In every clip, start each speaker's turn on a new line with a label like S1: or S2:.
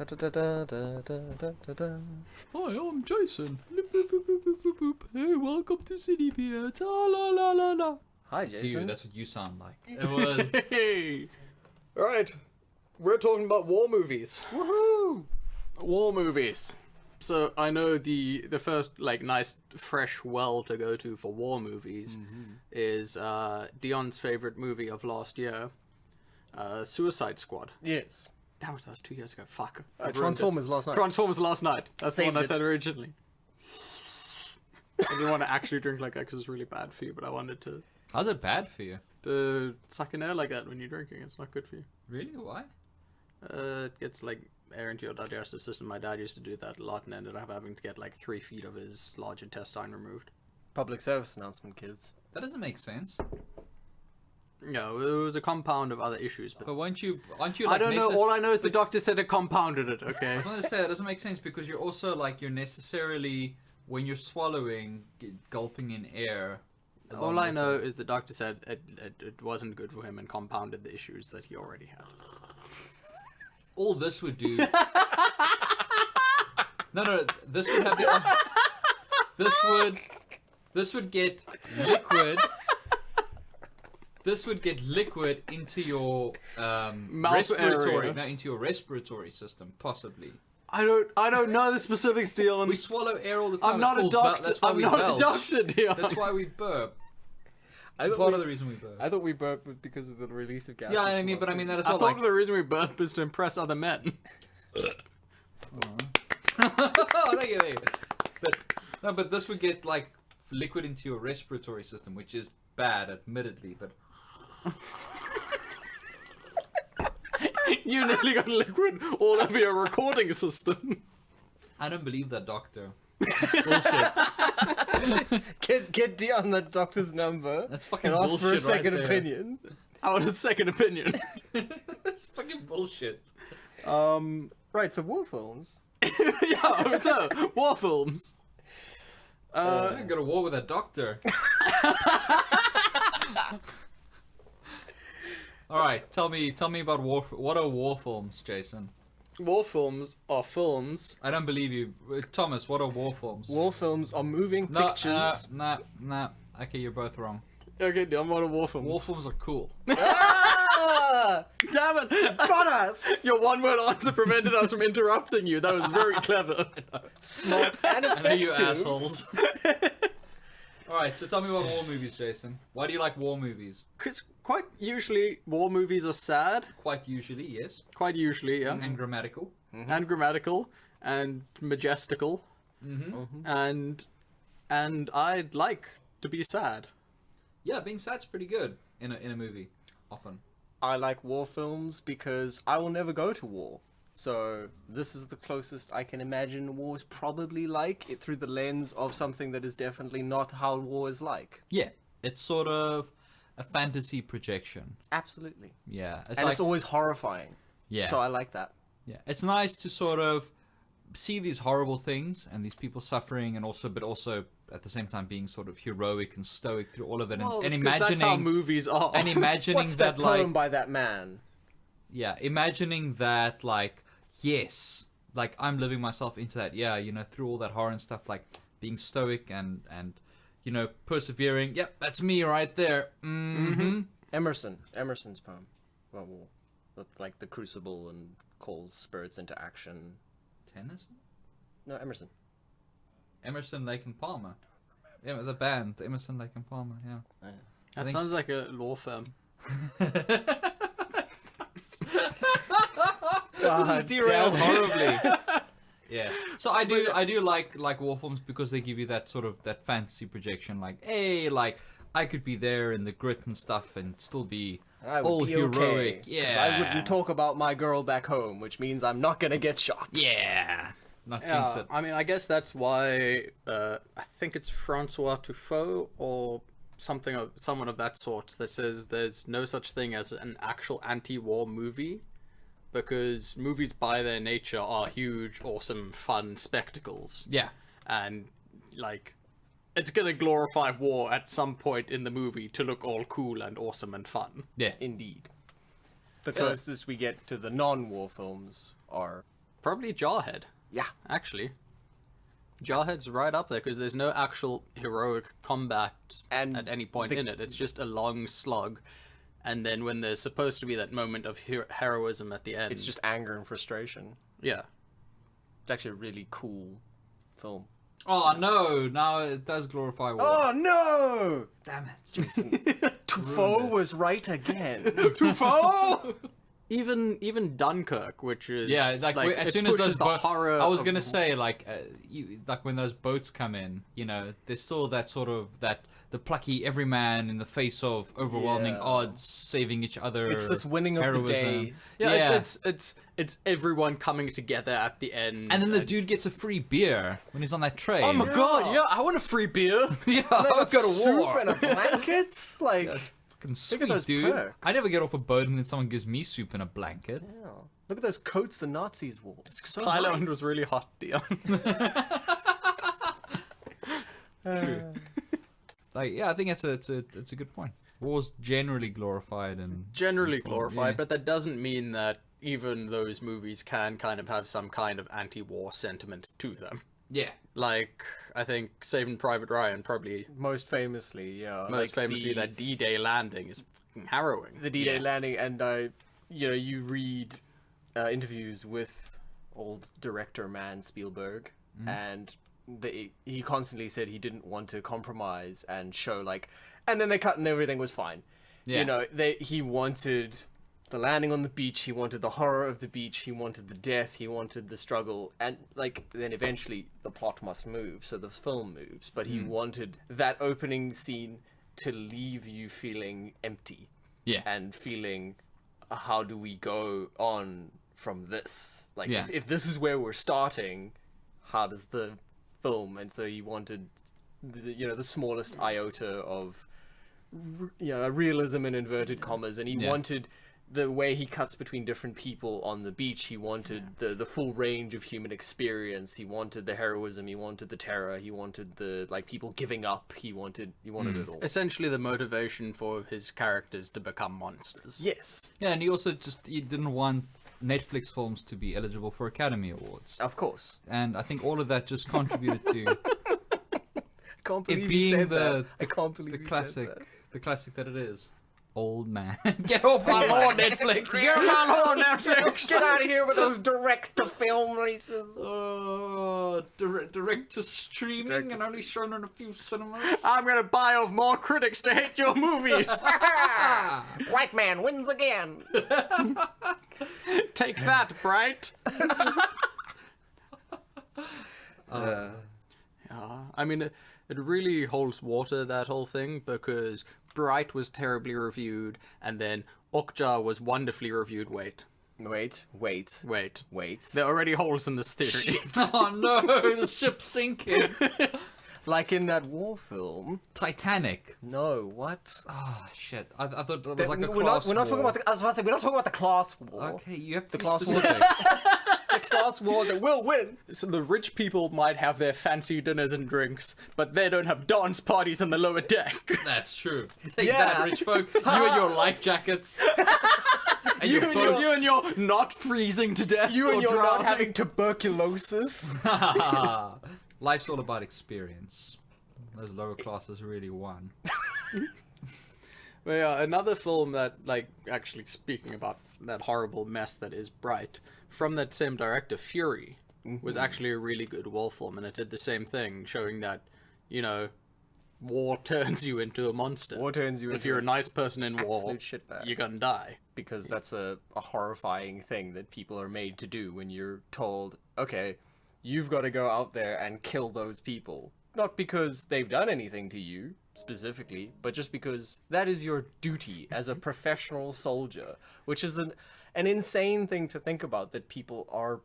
S1: Hi, I'm Jason. Hey, welcome to CineBeards. La la la la.
S2: Hi,
S1: It's
S2: Jason.
S1: you. That's what you sound like. It was.
S3: Hey! Alright, we're talking about war movies.
S2: Woohoo!
S3: War movies. So I know the first like nice fresh well to go to for war movies is Deon's favorite movie of last year, Suicide Squad.
S2: Yes.
S3: Damn it, that was 2 years ago. Fuck. I ruined
S2: Transformers
S3: it.
S2: last night.
S3: Transformers last night. That's the one I
S2: Saved it.
S3: said originally. I didn't want to actually drink like that because it's really bad for you, but I wanted
S1: How's it bad for you?
S3: to suck in air like that when you're drinking. It's not good for you.
S1: Really? Why?
S3: It gets like air into your digestive system. My dad used to do that a lot and ended up having to get like 3 feet of his large intestine removed.
S2: Public service announcement, kids.
S1: That doesn't make sense.
S3: No, it was a compound of other issues, but
S1: But aren't you? Like,
S3: I don't know. All I know is the doctor said it compounded it. Okay.
S1: I was gonna say that doesn't make sense because you're also like you're necessarily when you're swallowing, gulping in air.
S3: All I know is the doctor said it wasn't good for him and compounded the issues that he already had.
S1: All this would do. No, this would have the. This would get liquid. This would get liquid into your
S3: Mouth
S1: respiratory,
S3: area.
S1: no, into your respiratory system, possibly.
S3: I don't know the specifics, Deon.
S1: We swallow air all the time.
S3: I'm not a doctor.
S1: That's why
S3: I'm
S1: we
S3: not
S1: belch.
S3: a doctor, Deon.
S1: That's why we burp.
S2: I
S1: Part of the reason we burp.
S2: I thought we burped was because of the release of gases.
S1: Yeah, I
S2: from
S1: mean,
S2: our
S1: but I
S2: food.
S1: mean that as
S3: I
S1: well.
S3: thought
S1: Like,
S3: the reason we birthed was to impress other men.
S1: oh, there you go. But this would get like liquid into your respiratory system, which is bad, admittedly. But
S3: You nearly got liquid all over your recording system.
S1: I don't believe that, doctor. Bullshit.
S2: Get Dion the doctor's number.
S1: That's fucking
S2: and ask for a
S1: bullshit right
S2: second
S1: there.
S2: opinion.
S3: I want a second opinion.
S1: That's fucking bullshit.
S2: Right, so war films.
S3: Yeah, so war films.
S1: I got a war with a doctor. All right, tell me about war. What are war films, Jason?
S3: War films are films.
S1: I don't believe you, Thomas. What are war films?
S2: War films are moving
S1: No,
S2: pictures.
S1: nah. Okay, you're both wrong.
S3: Okay, I'm on a war film.
S1: War films are cool.
S2: Ah!
S3: Damn it!
S2: Got us!
S3: Your one-word answer prevented us from interrupting you. That was very clever.
S2: Smart and
S1: I know
S2: effective.
S1: you assholes. All right, so tell me about war movies, Jason. Why do you like war movies?
S3: Because quite usually war movies are sad.
S1: Quite usually, yes,
S3: Quite usually, yeah.
S1: and grammatical.
S3: And grammatical and majestical. And I'd like to be sad.
S1: Yeah, being sad's pretty good in a movie, often.
S2: I like war films because I will never go to war. So this is the closest I can imagine war is probably like, it through the lens of something that is definitely not how war is like.
S1: Yeah, it's sort of a fantasy projection.
S2: Absolutely.
S1: Yeah,
S2: And it's always horrifying.
S1: yeah,
S2: So I like that.
S1: yeah. It's nice to sort of see these horrible things and these people suffering, and also at the same time being sort of heroic and stoic through all of it, and,
S3: Well,
S1: and
S3: 'cause that's how
S1: imagining
S3: movies are.
S1: and imagining
S2: What's that
S1: that
S2: poem
S1: like
S2: by that man?
S1: yeah, imagining that like yes, like I'm living myself into that. Yeah, through all that horror and stuff, like being stoic and persevering. Yep, that's me right there.
S2: Emerson's poem about war. With, like the crucible and calls spirits into action.
S1: Tennyson?
S2: No, Emerson.
S1: Emerson, Lake and Palmer. Yeah, the band, Emerson, Lake and Palmer. Yeah.
S3: That
S1: think
S3: sounds like a law firm.
S2: God
S1: This is derailed
S2: damn it.
S1: horribly. Yeah. So I do like war films because they give you that sort of that fantasy projection, like, hey, like I could be there in the grit and stuff and still be
S2: I would
S1: all
S2: be
S1: heroic.
S2: okay, 'cause
S1: Yeah.
S2: I wouldn't talk about my girl back home, which means I'm not gonna get shot.
S1: Yeah. Not
S3: Yeah,
S1: jinx it.
S3: I mean, I guess that's why I think it's Francois Truffaut or someone of that sort that says there's no such thing as an actual anti-war movie, because movies by their nature are huge, awesome, fun spectacles,
S1: Yeah.
S3: and like it's gonna glorify war at some point in the movie to look all cool and awesome and fun.
S1: Yeah.
S2: Indeed. The closest we get to the non-war films are
S3: Probably Jarhead,
S2: Yeah.
S3: actually. Jarhead's right up there because there's no actual heroic combat
S2: And
S3: at any point in it. It's just a long slug. And then when there's supposed to be that moment of heroism at the end...
S2: It's just anger and frustration.
S3: Yeah.
S2: It's actually a really cool film.
S1: Oh no! Now it does glorify war.
S2: Oh no!
S1: Damn it!
S2: Tufo was right again.
S3: Tufo! Even Dunkirk, which is
S1: Like as
S3: it
S1: soon as
S3: pushes
S1: those
S3: the horror.
S1: I was
S3: of-
S1: gonna say like like when those boats come in, you know, there's still that sort of the plucky everyman in the face of overwhelming
S2: Yeah.
S1: odds, saving each other.
S2: It's this winning of
S1: heroism.
S2: the day.
S3: Yeah, it's everyone coming together at the end.
S1: And then the dude gets a free beer when he's on that train.
S3: Oh my god! Yeah, I want a free beer.
S1: Yeah, I'll go to
S2: Soup
S1: war.
S2: and a blanket. Like,
S1: Fucking
S2: Look at
S1: sweet,
S2: those
S1: dude.
S2: perks.
S1: I never get off a boat and then someone gives me soup and a blanket.
S2: yeah. Look at those coats the Nazis wore. It's so
S3: Thailand
S2: nice.
S3: was really hot, Deon.
S1: Like, yeah, I think it's a good point. War's generally glorified and
S3: Generally
S1: and-
S3: glorified,
S1: yeah.
S3: but that doesn't mean that even those movies can kind of have some kind of anti-war sentiment to them.
S1: Yeah.
S3: Like, I think Saving Private Ryan probably
S2: Most famously, yeah.
S3: most
S2: like
S3: famously
S2: the,
S3: that D-Day landing is fucking harrowing.
S2: the D-Day
S1: Yeah.
S2: landing, and you read interviews with old director man Spielberg, and he constantly said he didn't want to compromise and show and then they cut and everything was fine.
S1: Yeah.
S2: You know, he wanted the landing on the beach, he wanted the horror of the beach, he wanted the death, he wanted the struggle, and then eventually the plot must move, so the film moves, but he wanted that opening scene to leave you feeling empty.
S1: Yeah.
S2: And feeling, how do we go on from this? Like,
S1: Yeah.
S2: if this is where we're starting, how does the film? And so he wanted, the smallest iota of, realism in inverted commas, and he
S1: Yeah.
S2: wanted the way he cuts between different people on the beach. He wanted the full range of human experience. He wanted the heroism. He wanted the terror. He wanted the people giving up. He wanted it all.
S3: Essentially the motivation for his characters to become monsters.
S2: Yes,
S1: Yeah, and he also he didn't want Netflix films to be eligible for Academy Awards.
S2: of course.
S1: And I think all of that just contributed to
S2: I can't believe
S1: it
S2: you
S1: being
S2: said that.
S1: the
S2: I can't believe
S1: the
S2: you
S1: classic
S2: said that.
S1: the classic that it is. Old man. Get off my lawn, Netflix!
S3: Get my lawn, Netflix!
S2: Get out of here with those direct-to-film races.
S1: Oh, direct to streaming
S2: Direct to
S1: and only shown in a few cinemas.
S3: I'm gonna buy off more critics to hate your movies.
S2: White man wins again.
S3: Take that, Bright. I mean, it really holds water, that whole thing, because Bright was terribly reviewed, and then Okja was wonderfully reviewed. Wait.
S2: Wait.
S3: There are already holes in this theory.
S1: Oh no, the ship's sinking.
S2: Like in that war film.
S1: Titanic.
S2: No, what?
S1: Oh shit. I thought it was like a
S2: we're
S1: class
S2: not talking
S1: war.
S2: about the. I was about to say we're not talking about the class war.
S1: Okay, you have to
S2: The
S1: be
S2: class war.
S1: specific.
S2: The class war that will win.
S3: So the rich people might have their fancy dinners and drinks, but they don't have dance parties on the lower deck.
S1: That's true. Take
S2: Yeah.
S1: that, rich folk. You and your life jackets. And your boats.
S3: You and your not freezing to death.
S2: You
S3: or
S2: and your not
S3: drowning.
S2: having tuberculosis.
S1: Life's all about experience. Those lower classes really won.
S3: But yeah, another film that, actually speaking about that horrible mess that is Bright, from that same director, Fury, was actually a really good war film, and it did the same thing, showing that, war turns you into a monster.
S2: War turns you
S3: If
S2: into
S3: you're a nice person in war,
S2: absolute shitbag.
S3: you're gonna die.
S2: Because that's a horrifying thing that people are made to do when you're told, okay, you've got to go out there and kill those people. Not because they've done anything to you, specifically, but just because that is your duty as a professional soldier, which is an insane thing to think about, that people are,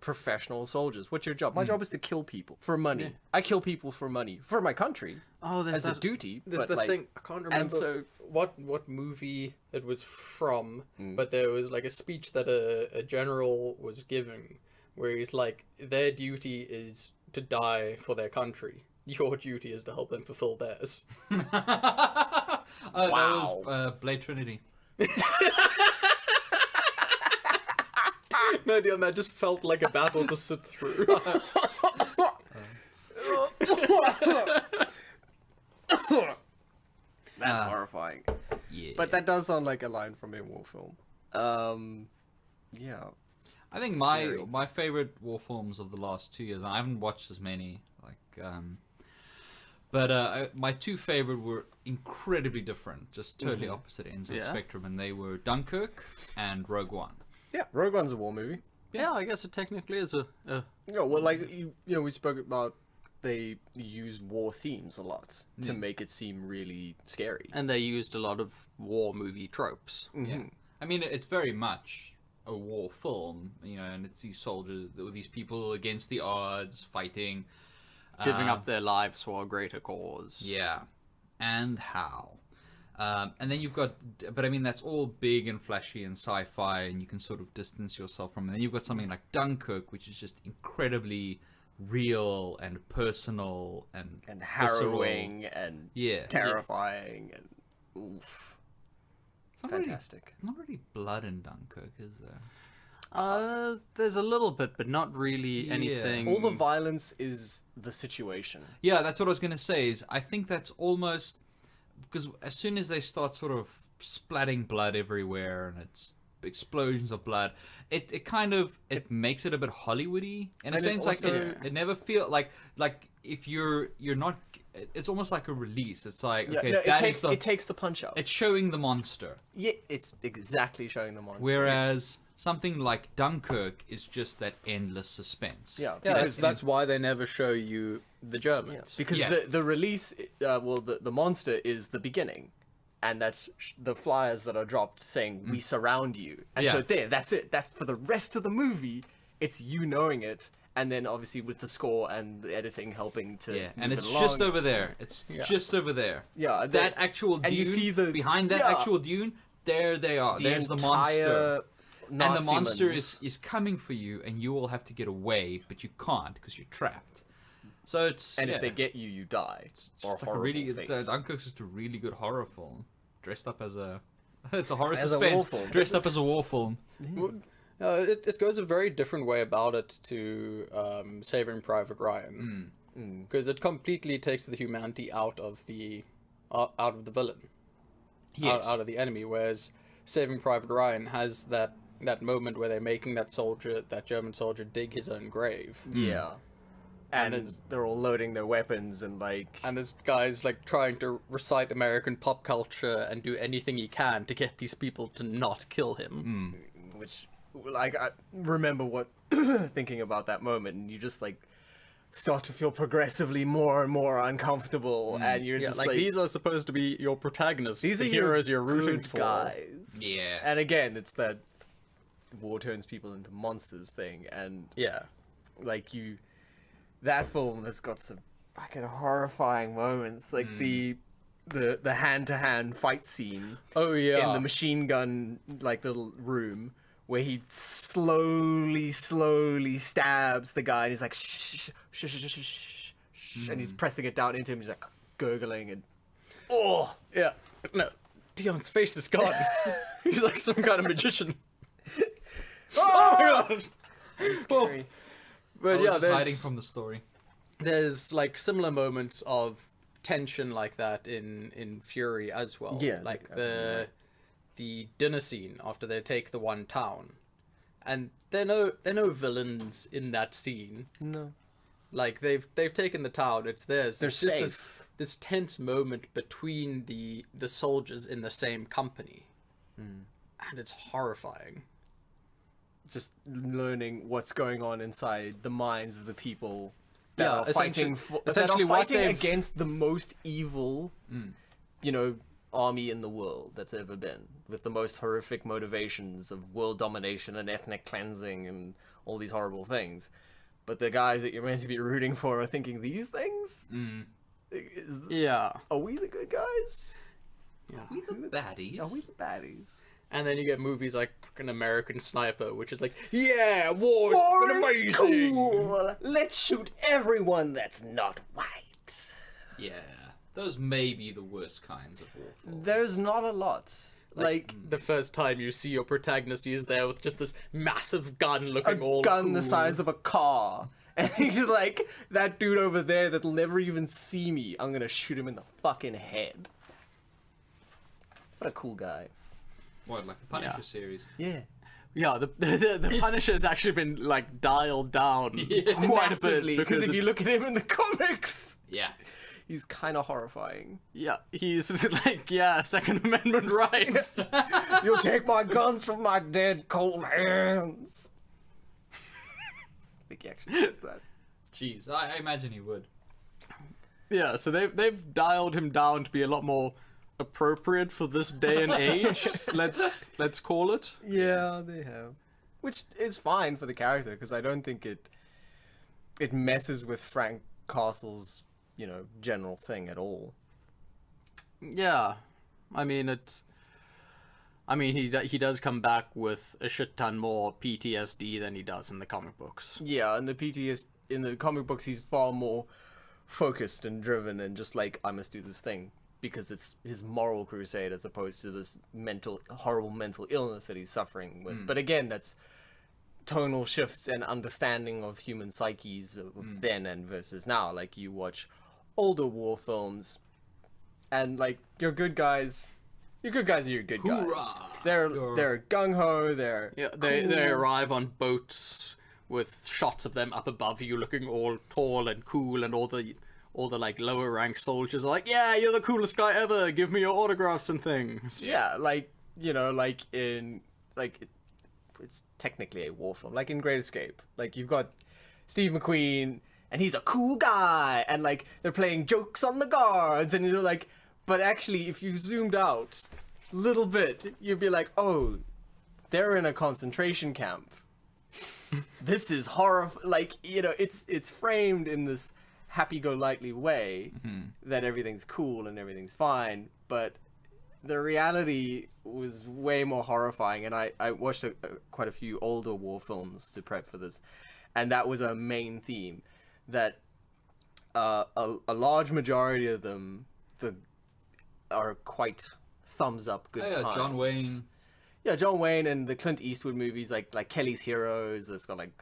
S2: professional soldiers. What's your job? My job is to kill people for money.
S3: Yeah.
S2: I kill people for money, for my country,
S3: Oh,
S2: as a duty.
S3: There's
S2: but
S3: the thing, I can't remember
S2: and so
S3: what movie it was from, but there was a speech that a general was giving, where he's like, their duty is to die for their country. Your duty is to help them fulfill theirs.
S1: That was
S2: Wow.
S1: Blade Trinity.
S3: No, Deon, that just felt like a battle to sit through.
S2: That's horrifying.
S1: Yeah.
S2: But that does sound like a line from a war film. Yeah.
S1: I think
S2: Scary.
S1: my favorite war films of the last 2 years. I haven't watched as many, but my two favorite were incredibly different, just totally opposite ends of the
S3: Yeah.
S1: spectrum, and they were Dunkirk and Rogue One.
S2: Yeah, Rogue One's a war movie.
S3: Yeah, I guess it technically is a
S2: Yeah, well, like, we spoke about they used war themes a lot to make it seem really scary.
S3: and they used a lot of war movie tropes.
S1: Yeah, I mean it's very much a war film, and it's these soldiers, these people against the odds, fighting,
S3: Giving up their lives for a greater cause.
S1: Yeah, and how. And then you've got, but I mean, that's all big and flashy and sci-fi, and you can sort of distance yourself from it. And then you've got something like Dunkirk, which is just incredibly real and personal and visceral.
S2: harrowing and
S1: Yeah.
S2: terrifying and oof,
S1: It's not really-
S2: fantastic.
S1: not really blood in Dunkirk, is there?
S3: There's a little bit, but not really
S1: Yeah.
S3: anything.
S2: All the violence is the situation.
S1: Yeah, that's what I was going to say. Is I think that's almost because as soon as they start sort of splatting blood everywhere and it's explosions of blood, it kind of it makes it a bit Hollywoody in a
S2: And it
S1: sense. Like
S2: also-
S1: it never feel like if you're not. It's almost like a release. It's like
S2: Yeah,
S1: okay,
S2: no,
S1: that is
S2: it takes the punch out.
S1: it's showing the monster.
S2: Yeah, it's exactly showing the monster.
S1: Whereas something like Dunkirk is just that endless suspense.
S2: yeah,
S3: Yeah,
S2: because
S3: that's why they never show you the Germans.
S2: because
S1: Yeah.
S2: the release, the monster is the beginning, and that's the flyers that are dropped saying we surround you, and
S1: Yeah.
S2: so that's it. That's for the rest of the movie. It's you knowing it, and then obviously with the score and the editing helping to
S1: Yeah, and
S2: move
S1: it's
S2: it
S1: just
S2: along.
S1: over there. It's just over there.
S2: Yeah,
S1: That actual dune,
S2: and you see the
S1: behind that
S2: yeah,
S1: actual dune, there they are. There's the monster. And the monster is coming for you, and you all have to get away, but you can't because you're trapped. So it's
S2: and
S1: yeah,
S2: if they get you, you die.
S1: it's like a really Dunkirk's just a really good horror film, dressed up as a it's a horror
S2: As a
S1: suspense,
S2: war film.
S1: dressed up as a war film.
S3: It goes a very different way about it to Saving Private Ryan, because it completely takes the humanity out of the villain,
S1: Yes.
S3: out of the enemy. Whereas Saving Private Ryan has that moment where they're making that German soldier, dig his own grave,
S2: Yeah, and
S3: it's-
S2: they're all loading their weapons and like.
S3: and this guy's like trying to recite American pop culture and do anything he can to get these people to not kill him.
S2: Which, like, I remember what thinking about that moment, and you just like start to feel progressively more and more uncomfortable, and you're
S3: Yeah,
S2: just
S3: like
S2: like
S3: these are supposed to be your protagonists,
S2: these
S3: the
S2: are your
S3: heroes you're rooting
S2: good
S3: for.
S2: guys.
S1: Yeah.
S2: And again, it's that war turns people into monsters thing, and
S3: Yeah,
S2: like that film has got some fucking horrifying moments, like the hand-to-hand fight scene
S3: oh yeah,
S2: in the machine gun like little room where he slowly stabs the guy, and he's like shh, shh, shh, shh, shh, shh, and he's pressing it down into him. He's like gurgling and
S3: yeah. No, Deon's face is gone. He's like some kind of magician. Oh my god!
S2: scary.
S3: But
S1: I
S3: yeah,
S1: was just hiding
S3: there's
S1: from the story.
S3: like similar moments of tension like that in Fury as well.
S2: Yeah,
S3: like
S2: yeah.
S3: the dinner scene after they take the one town, and they're no villains in that scene.
S2: No,
S3: Like they've taken the town, it's theirs.
S2: they're
S3: It's just
S2: safe.
S3: this tense moment between the soldiers in the same company, and it's horrifying.
S2: Just learning what's going on inside the minds of the people that
S3: Yeah,
S2: are fighting
S3: essentially what
S2: fighting
S3: they've-
S2: against the most evil, army in the world that's ever been, with the most horrific motivations of world domination and ethnic cleansing and all these horrible things. But the guys that you're meant to be rooting for are thinking these things.
S3: Yeah,
S2: Are we the good guys?
S3: yeah.
S1: We the baddies.
S2: Are we the baddies?
S3: And then you get movies like an American Sniper, which is like, yeah, war's been amazing.
S2: Cool. Let's shoot everyone that's not white.
S1: Yeah, those may be the worst kinds of war films.
S2: There's not a lot. Like
S3: the first time you see your protagonist, he is there with just this massive gun looking all
S2: a gun
S3: cool.
S2: the size of a car. And he's just like, that dude over there that'll never even see me, I'm gonna shoot him in the fucking head. What a cool guy.
S1: What, like the Punisher
S3: Yeah.
S1: series?
S2: Yeah.
S3: Yeah, the Punisher has actually been like dialed down quite a
S2: Massively,
S3: bit
S2: because if you
S3: it's-
S2: look at him in the comics,
S1: Yeah.
S2: he's kind of horrifying.
S3: yeah, he's like, yeah, Second Amendment rights.
S2: You'll take my guns from my dead cold hands. I think he actually says that.
S1: Jeez, I imagine he would.
S3: Yeah, so they've dialed him down to be a lot more appropriate for this day and age. let's call it.
S2: Yeah, they have. Which is fine for the character, because I don't think it messes with Frank Castle's, general thing at all.
S3: Yeah, I mean he does come back with a shit ton more PTSD than he does in the comic books.
S2: Yeah, and the PTSD in the comic books, he's far more focused and driven and just like, I must do this thing. Because it's his moral crusade as opposed to this horrible mental illness that he's suffering with. But again, that's tonal shifts and understanding of human psyches of then and versus now. Like, you watch older war films, and like, your good guys are your good guys.
S1: Hoorah!
S2: They're gung ho. They're
S3: Yeah, they arrive on boats with shots of them up above you, looking all tall and cool, and all the like lower rank soldiers are like, yeah, you're the coolest guy ever. Give me your autographs and things.
S2: Yeah, like, like in, like, it's technically a war film. Like in Great Escape. Like, you've got Steve McQueen, and he's a cool guy, and like, they're playing jokes on the guards, and like, but actually, if you zoomed out a little bit, you'd be like, oh, they're in a concentration camp. This is horror. Like, it's framed in this happy-go-lucky way that everything's cool and everything's fine, but the reality was way more horrifying. And I watched quite a few older war films to prep for this, and that was a main theme, that a large majority of them are quite thumbs up good times.
S1: John Wayne.
S2: Yeah, John Wayne and the Clint Eastwood movies, like Kelly's Heroes. It's got like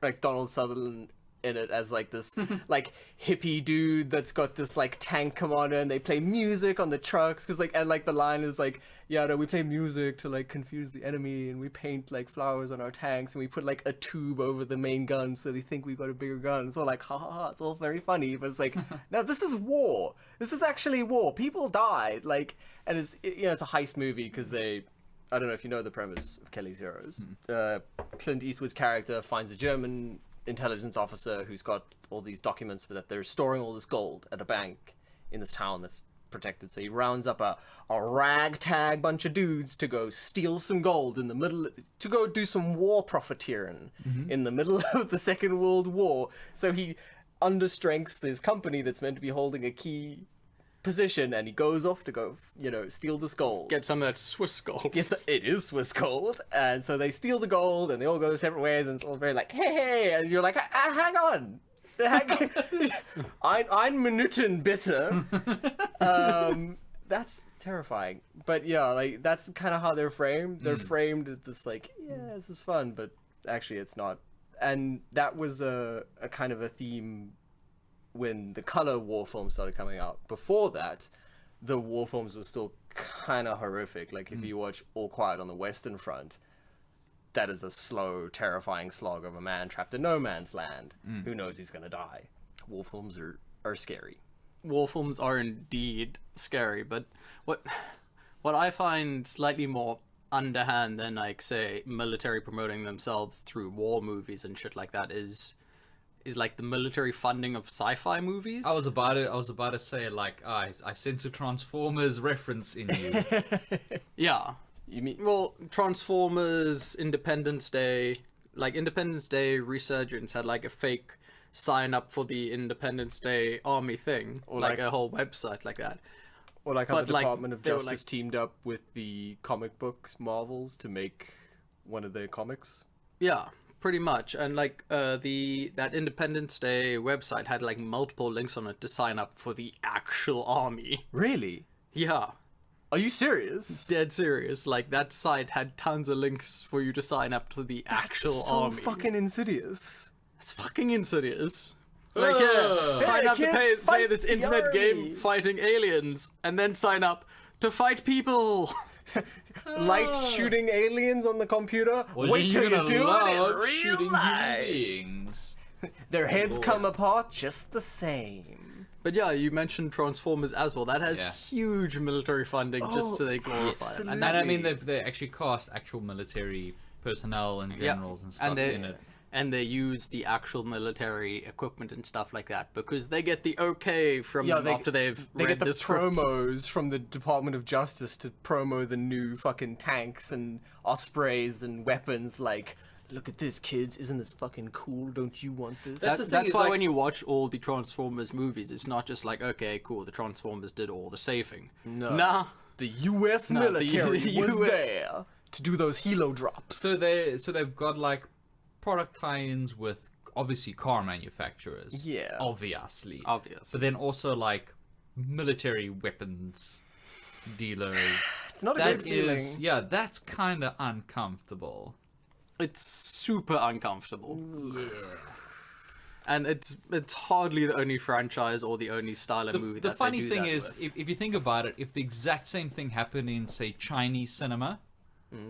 S2: like Donald Sutherland in it as like this like hippie dude that's got this like tank commander, and they play music on the trucks because and the line is like, yeah, no, we play music to like confuse the enemy, and we paint like flowers on our tanks, and we put like a tube over the main gun so they think we've got a bigger gun. It's all like, ha ha ha, it's all very funny, but it's like, no, this is war. This is actually war. People died. Like, and it's it's a heist movie because I don't know if you know the premise of Kelly's Heroes. Clint Eastwood's character finds a German intelligence officer who's got all these documents, but that they're storing all this gold at a bank in this town that's protected. So he rounds up a ragtag bunch of dudes to go steal some gold in the middle, to go do some war profiteering in the middle of the Second World War. So he understrengths this company that's meant to be holding a key position, and he goes off to go, steal this gold.
S3: Get some of that Swiss gold.
S2: Yes, it is Swiss gold, and so they steal the gold, and they all go separate ways, and it's all very like, hey, and you're like, hang on, ein Minuten bitte. That's terrifying, but yeah, like that's kind of how they're framed. They're framed at this like, yeah, this is fun, but actually it's not. And that was a kind of a theme when the color war films started coming out. Before that, the war films were still kind of horrific. Like, if you watch All Quiet on the Western Front, that is a slow, terrifying slog of a man trapped in no man's land who knows he's gonna die. War films are scary.
S3: War films are indeed scary, but what I find slightly more underhand than, like, say, military promoting themselves through war movies and shit like that is like the military funding of sci-fi movies.
S1: I was about to say, like, I sense a Transformers reference in you.
S3: Yeah.
S2: You mean,
S3: Well, Transformers, Independence Day, like Independence Day Resurgence had like a fake sign up for the Independence Day Army thing, or like a whole website like that.
S2: or like how
S3: but,
S2: the
S3: like,
S2: Department of
S3: they were,
S2: Justice teamed up with the comic books Marvels to make one of their comics?
S3: Yeah, pretty much. And like that Independence Day website had like multiple links on it to sign up for the actual army.
S2: Really?
S3: Yeah.
S2: Are you serious?
S3: Dead serious. Like, that site had tons of links for you to sign up to the actual
S2: so
S3: army.
S2: fucking insidious.
S3: It's fucking insidious. Like, yeah, sign
S2: Hey,
S3: up to
S2: kids,
S3: play
S2: fight
S3: this
S2: the
S3: internet
S2: army.
S3: game fighting aliens, and then sign up to fight people.
S2: Like shooting aliens on the computer.
S1: Well,
S2: Wait till
S1: you're
S2: you
S1: gonna
S2: do it in
S1: love
S2: real
S1: shooting human
S2: life.
S1: beings.
S2: Their heads
S1: Lord.
S2: come apart just the same.
S3: But yeah, you mentioned Transformers as well. That has
S1: Yeah.
S3: huge military funding just so they glorify it.
S2: absolutely.
S3: And
S1: And
S3: that,
S1: I mean, they actually cast actual military personnel and generals and stuff in it.
S3: and they use the actual military equipment and stuff like that because they get the okay from them after they've
S2: They
S3: read
S2: get the
S3: script.
S2: promos from the Department of Justice to promo the new fucking tanks and ospreys and weapons. Like, look at this, kids! Isn't this fucking cool? Don't you want this?
S1: That's the thing
S3: That's
S1: is,
S3: why
S1: like-
S3: when you watch all the Transformers movies, it's not just like, okay, cool, the Transformers did all the saving.
S2: No.
S3: Nah.
S2: The U.S.
S3: No, the
S2: military was
S3: US
S2: there to do those helo drops.
S1: So they've got like product tie-ins with obviously car manufacturers.
S2: Yeah.
S1: Obviously.
S3: Obvious.
S1: But then also like military weapons dealers.
S2: it's not a
S1: That
S2: good feeling.
S1: is, yeah, that's kind of uncomfortable.
S3: It's super uncomfortable. And it's hardly the only franchise or the only style of movie
S1: The
S3: that
S1: funny
S3: they do
S1: thing
S3: that
S1: is,
S3: with.
S1: if you think about it, if the exact same thing happened in, say, Chinese cinema,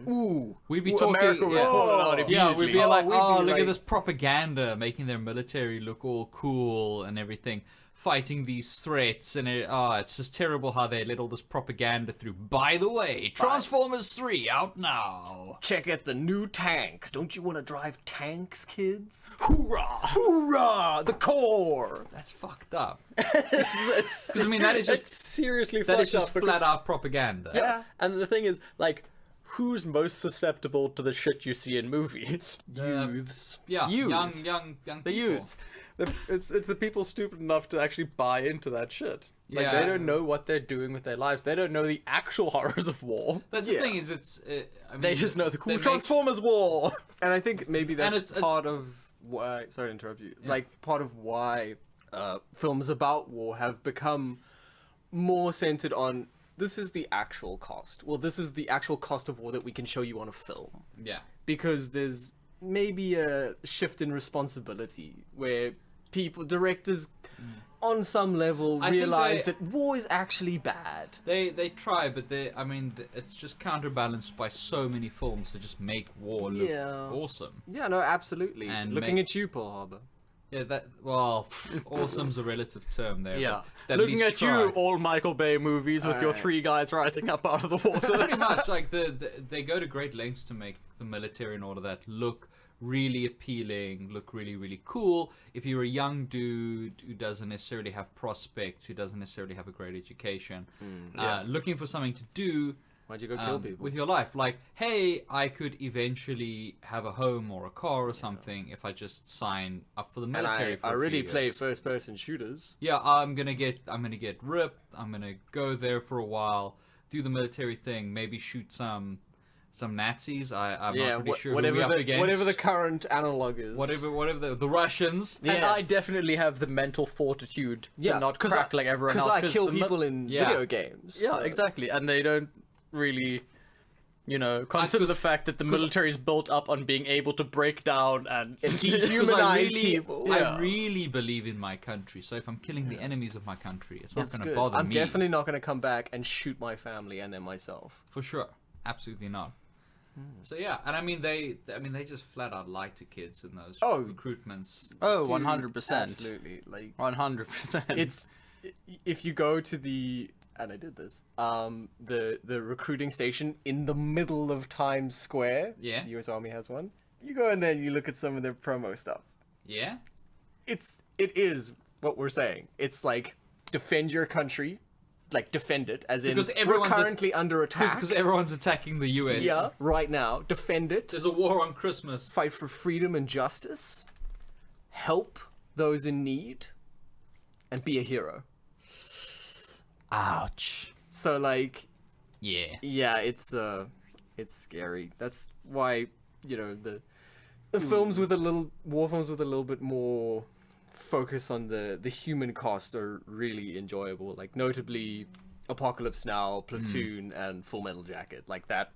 S3: Ooh,
S1: we'd be
S3: Ooh,
S1: talking.
S3: America would
S1: yeah,
S3: call it out
S1: yeah, we'd be
S3: immediately.
S1: like,
S2: we'd be
S1: oh, look
S2: like-
S1: at this propaganda, making their military look all cool and everything, fighting these threats, and it's just terrible how they let all this propaganda through. By the way, Transformers 3 out now.
S2: Check out the new tanks. Don't you want to drive tanks, kids?
S3: hoorah!
S2: Hoorah! The core!
S1: That's fucked up.
S3: It's,
S1: I mean, that is just
S3: it's seriously
S1: that is
S3: fucked
S1: just
S3: up because-
S1: flat out propaganda.
S3: Yeah, and the thing is, like, who's most susceptible to the shit you see in movies?
S2: Youths.
S1: Yeah,
S3: Youths.
S1: young
S3: The
S1: people.
S3: youths. It's the people stupid enough to actually buy into that shit. Like,
S1: Yeah.
S3: they don't know what they're doing with their lives. They don't know the actual horrors of war.
S1: That's
S2: Yeah.
S1: the thing is, it's. I mean,
S3: They just know the cool
S1: they make-
S3: Transformers war.
S2: And I think maybe that's
S1: it's-
S2: part of why. Sorry to interrupt you. Like, part of why films about war have become more centered on this is the actual cost. Well, this is the actual cost of war that we can show you on a film.
S1: Yeah.
S2: Because there's maybe a shift in responsibility where directors on some level
S1: I think
S2: realize
S1: they-
S2: that war is actually bad.
S1: They try, but it's just counterbalanced by so many films that just make war look
S2: Yeah.
S1: awesome.
S2: Yeah, no, absolutely.
S1: And
S2: Looking
S1: make-
S2: at you, Pearl Harbor.
S1: Yeah, awesome's a relative term there.
S3: Yeah.
S1: but
S3: Looking
S1: least
S3: at
S1: try.
S3: you, all Michael Bay movies with your
S2: Alright.
S3: 3 guys rising up out of the water.
S1: Pretty much, like they go to great lengths to make the military and all of that look really appealing, look really, really cool. If you're a young dude who doesn't necessarily have prospects, who doesn't necessarily have a great education, looking for something to do
S2: Why'd you go kill people?
S1: with your life, like, hey, I could eventually have a home or a car or something if I just sign up for the
S2: And
S1: military.
S2: I
S1: for a
S2: already
S1: few
S2: play
S1: years.
S2: first-person shooters.
S1: Yeah, I'm gonna get ripped. I'm gonna go there for a while, do the military thing, maybe shoot some Nazis. I'm not pretty sure who
S2: whatever
S1: we up against.
S2: whatever the current analog is.
S1: whatever the Russians.
S3: And
S2: Yeah.
S3: I definitely have the mental fortitude to not
S2: 'cause
S3: crack like everyone else.
S2: Because I kill
S3: the mi-
S2: people in
S1: Yeah.
S2: video games.
S3: Yeah,
S2: so-
S3: exactly. And they don't really, consider the fact that the military is built up on being able to break down and
S2: Dehumanize people.
S1: I really believe in my country. So if I'm killing the enemies of my country, it's not
S2: It's
S1: gonna
S2: good.
S1: bother
S2: I'm
S1: me.
S2: definitely not going to come back and shoot my family and then myself.
S1: For sure, absolutely not. So yeah, and I mean they just flat out lie to kids in those recruitments.
S3: Oh, 100%.
S2: Absolutely. Like
S3: 100%.
S2: it's if you go to the and I did this the recruiting station in the middle of Times Square.
S1: Yeah.
S2: The US Army has one. You go in there and you look at some of their promo stuff.
S1: Yeah.
S2: It is what we're saying. It's like defend your country, like defend it, as in
S1: Because
S2: we're
S1: everyone's
S2: currently under attack.
S1: Because everyone's attacking the US.
S2: Yeah, right now. Defend it.
S1: There's a war on Christmas.
S2: Fight for freedom and justice. Help those in need. And be a hero.
S1: Ouch.
S2: So like,
S1: Yeah.
S2: yeah, it's scary. That's why, the films with war films with a little bit more focus on the human cost are really enjoyable. Like notably Apocalypse Now, Platoon, and Full Metal Jacket. Like that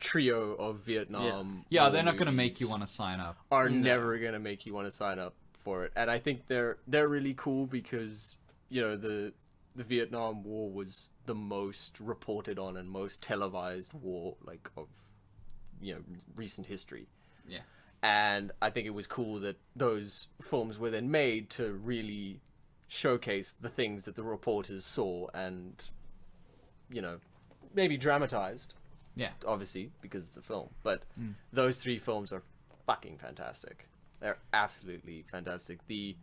S2: trio of Vietnam.
S1: Yeah,
S2: war
S1: they're not going to make
S2: movies
S1: you want to sign up.
S2: Are never going to make you want to sign up for it. And I think they're really cool because, you know, the Vietnam War was the most reported on and most televised war, like, of, you know, recent history.
S1: Yeah.
S2: And I think it was cool that those films were then made to really showcase the things that the reporters saw and, you know, maybe dramatized.
S1: Yeah.
S2: Obviously, because it's a film. But those 3 films are fucking fantastic. They're absolutely fantastic. The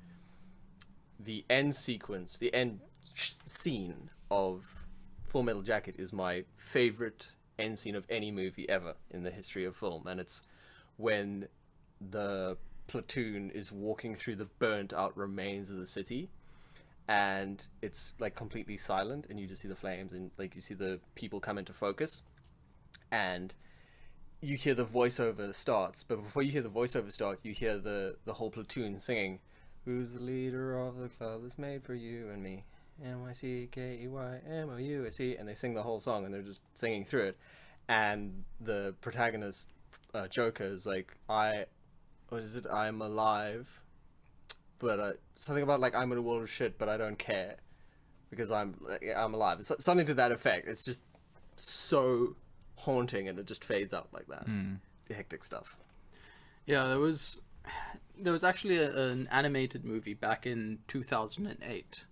S2: end sequence, the end scene of Full Metal Jacket is my favorite end scene of any movie ever in the history of film. And it's when the platoon is walking through the burnt out remains of the city, and it's like completely silent, and you just see the flames, and like you see the people come into focus, and you hear the voiceover starts. But before you hear the voiceover start, you hear the whole platoon singing, "Who's the leader of the club is made for you and me, NYCKEYMOUSE," and they sing the whole song, and they're just singing through it. And the protagonist, Joker, is like, I'm alive, but something about like, I'm in a world of shit, but I don't care because I'm alive. It's something to that effect. It's just so haunting, and it just fades out like that. The hectic stuff.
S3: Yeah, there was actually an animated movie back in 2008.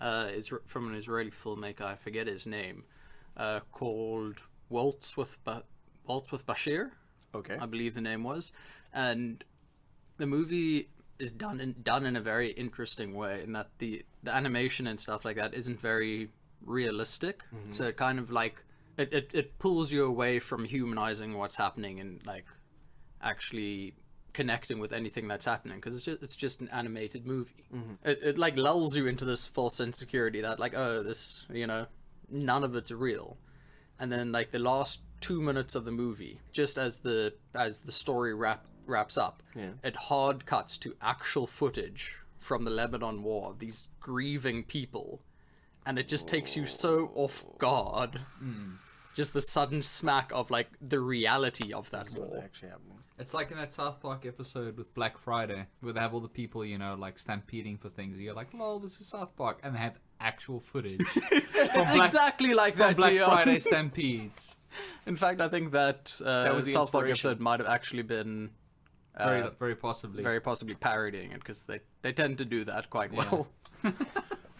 S3: It's from an Israeli filmmaker, I forget his name, called Waltz with Bashir.
S2: Okay.
S3: I believe the name was, and the movie is done in a very interesting way in that the animation and stuff like that isn't very realistic. So it kind of like it pulls you away from humanizing what's happening and like actually connecting with anything that's happening, because it's just an animated movie. It like lulls you into this false insecurity that like, oh, this, you know, none of it's real. And then like the last 2 minutes of the movie, just as the story wraps up, it hard cuts to actual footage from the Lebanon War, these grieving people, and it just takes you so off guard. Just the sudden smack of like the reality of that war.
S2: Actually happening.
S1: It's like in that South Park episode with Black Friday, where they have all the people, you know, like stampeding for things. You're like, lol, this is South Park. And they have actual footage.
S3: It's exactly like
S1: from
S3: that,
S1: Black
S3: Deon.
S1: Friday stampedes.
S3: In fact, I think that
S2: was the
S3: South Park
S2: inspiration.
S3: episode might have actually been
S1: Very possibly.
S3: very possibly parodying it, because they tend to do that quite well.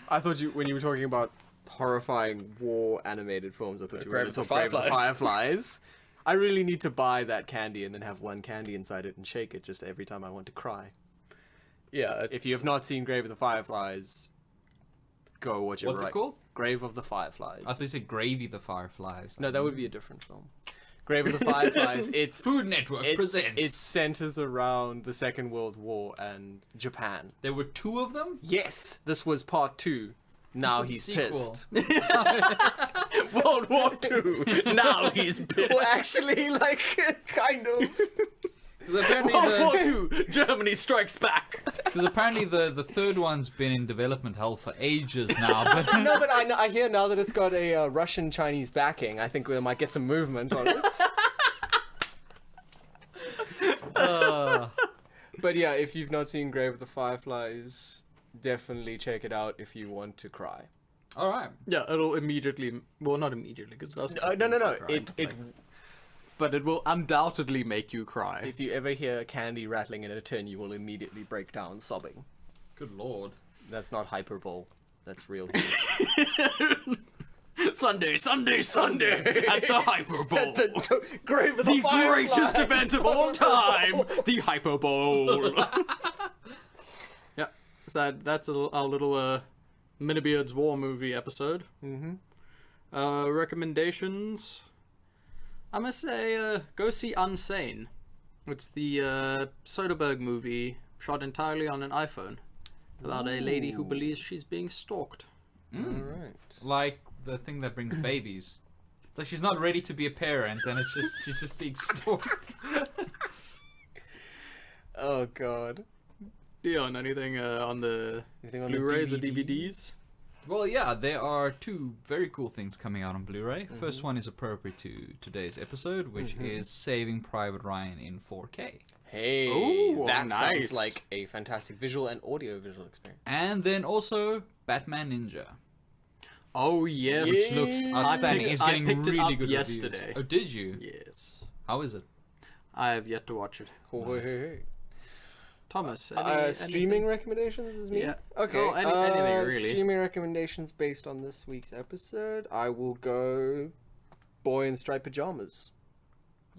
S2: I thought when you were talking about horrifying war animated films, I thought you were
S3: Grave
S2: going
S3: of
S2: to
S3: the
S2: talk Grave of the Fireflies. I really need to buy that candy and then have one candy inside it and shake it just every time I want to cry.
S3: Yeah.
S2: If you have not seen Grave of the Fireflies, go watch it.
S1: What's it called?
S2: Grave of the Fireflies.
S1: I thought you said Gravy the Fireflies.
S2: No, that would be a different film. Grave of the Fireflies, it's
S1: Food Network presents.
S2: It centers around the Second World War and Japan.
S1: There were 2 of them?
S2: Yes, this was part 2. Now he's
S1: Sequel.
S2: pissed.
S3: World War II. Now he's pissed.
S2: Well, actually, like, kind of.
S1: Because apparently,
S3: World War II. Germany strikes back.
S1: the third one's been in development hell for ages now. But
S2: No, but I hear now that it's got a Russian-Chinese backing, I think we might get some movement on it. But yeah, if you've not seen Grave of the Fireflies, definitely check it out if you want to cry.
S1: all right.
S3: Yeah, it'll immediately. Well, not immediately, because
S2: No.
S3: But it will undoubtedly make you cry.
S2: If you ever hear candy rattling in a tin, you will immediately break down sobbing.
S1: Good lord.
S2: That's not hyperbole. That's real.
S3: Sunday at the Hyperbole.
S2: Grave of
S3: The
S2: Fireflies.
S3: greatest event of all time, the Hyperbole. Yeah, so that's our little MiniBeards War movie episode. Recommendations. I'm gonna say go see Unsane. It's the Soderbergh movie shot entirely on an iPhone about a lady who believes she's being stalked.
S2: Alright.
S1: Like the thing that brings babies. It's like she's not ready to be a parent, and she's just being stalked.
S2: Oh god.
S3: Deon, anything on the
S2: Anything on the
S3: Blu-rays or
S2: DVD?
S3: DVDs?
S1: Well, yeah, there are two very cool things coming out on Blu-ray. First one is appropriate to today's episode, which is Saving Private Ryan in 4K.
S2: Hey,
S3: Ooh,
S2: that
S3: nice.
S2: sounds like a fantastic visual and audio-visual experience.
S1: And then also Batman Ninja.
S3: Oh yes.
S1: Which looks outstanding. It's
S3: I
S1: getting
S3: picked it
S1: really
S3: up
S1: good
S3: yesterday.
S1: reviews. Oh, did you?
S3: Yes.
S1: How is it?
S3: I have yet to watch it. Thomas,
S2: Streaming
S3: anything?
S2: recommendations is me?
S3: Yeah.
S2: Okay.
S3: Oh, anything really.
S2: Streaming recommendations based on this week's episode. I will go Boy in Striped Pajamas.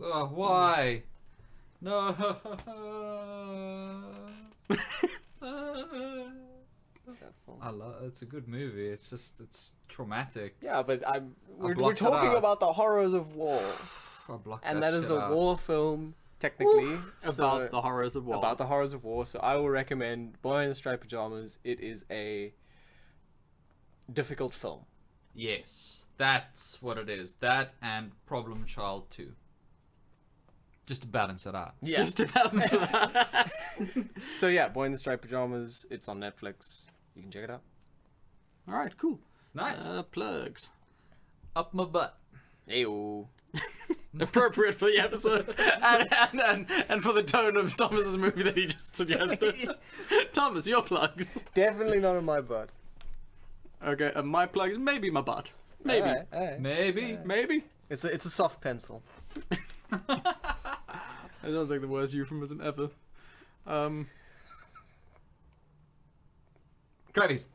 S1: Oh, why? No.
S2: That film.
S1: I love. It's a good movie. It's traumatic.
S2: Yeah, but we're
S1: blocked it
S2: talking
S1: out.
S2: about the horrors of war.
S1: I blocked
S2: And that is
S1: shit
S2: a
S1: out.
S2: war film, technically.
S3: About the horrors of war.
S2: About the horrors of war. So I will recommend Boy in Striped Pajamas. It is a difficult film.
S1: Yes, that's what it is. That and Problem Child 2. Just to balance it out.
S2: Yeah.
S3: Just about that.
S2: So yeah, Boy in the Striped Pajamas. It's on Netflix. You can check it out.
S3: All right, cool.
S1: Nice.
S3: Plugs.
S1: Up my butt.
S2: Ayo.
S3: Appropriate for the episode and for the tone of Thomas's movie that he just suggested. Thomas, your plugs.
S2: Definitely not in my butt.
S3: Okay, my plug is maybe my butt. Maybe.
S2: Alright.
S1: Maybe.
S3: Maybe.
S2: It's a soft pencil.
S3: That sounds like the worst euphemism ever.
S1: Gravies.